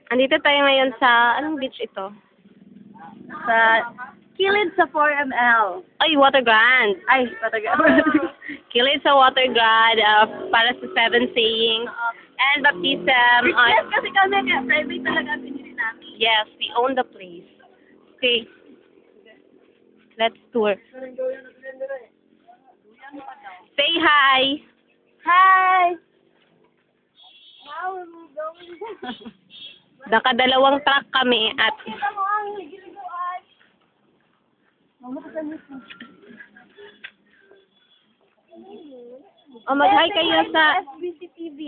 Andito tayo ngayon sa, anong beach ito? Sa Kilid sa 4ML. Ay, Water Grand. Ay, pataga. Kilid sa Water Grand, para sa Seven Sayings and Baptism. Yes, kasi kami nga, private talaga ang pinili namin. Yes, we own the place. Okay. Let's tour. Say hi. Hi! Nakadalawang truck kami at Kita mo ang ligiliguan. mag-hi kayo sa FBC TV.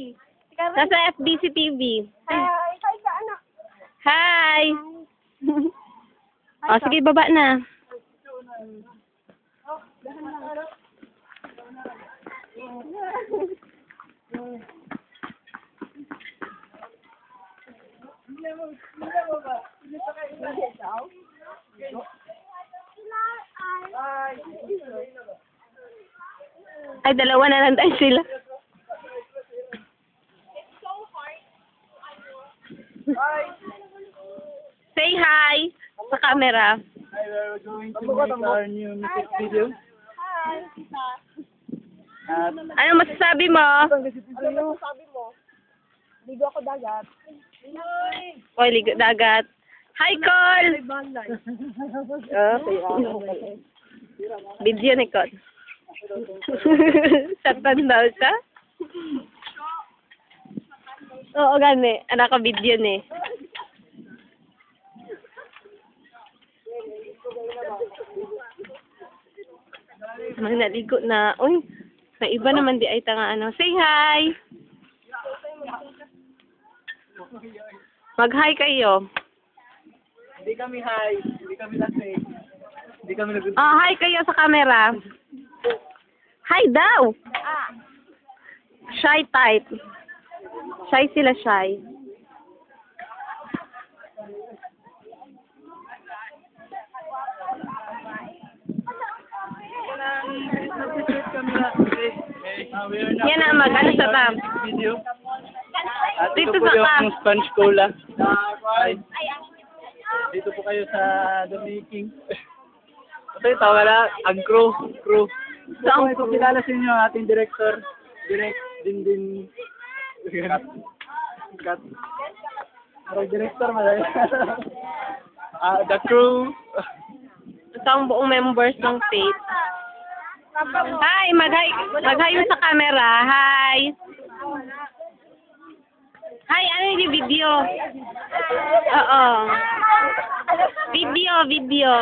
nasa FBC TV. Hi! Hi ka, anak. Hi. O, sige, baba na. Ay, dalawa na lang tayo sila. Say hi sa camera. Hi, we're going to make our new music video. Hi! At Ano masasabi mo? Ano sabi mo? Ligo ako dagat. Oy, ligo dagat. Hi, Col! Video ni Col. Satan daw siya? Oo, gani. Anak ko video ni. Mga naligo na. Uy, sa iba naman di ay tanga ano. Say hi! Mag-hi kayo. hindi kami high, hindi kami lasing, hindi kami nag- Oh, hi kayo sa camera. Hi daw! Shy type. Shy sila, shy. kami na. Okay. We are now Yan na, mag-ano sa tam. video. At Dito ito po sa yung sponge cola. Hi. Dito po kayo sa The Making. Ito yung tawa na, ang crew. So, ang ito kilala sa inyo ang ating director. Direct din. Cut. Pero director malay. The crew. Ito ang buong members ng Faith. Hi, mag-hi mo sa camera. Hi. Hi, ano yung video? Oo. Video.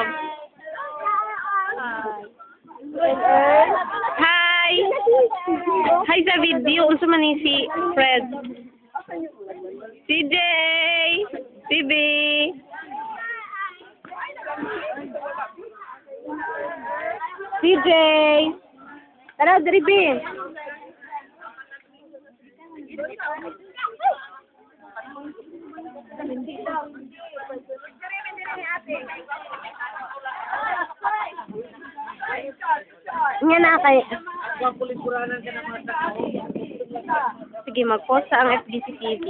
Hi. Hi sa video. Unsa man ni si Fred? CJ. CB. CJ. Tara, Dribi. Nga na kay. Sige, mag-post sa ang FBC TV.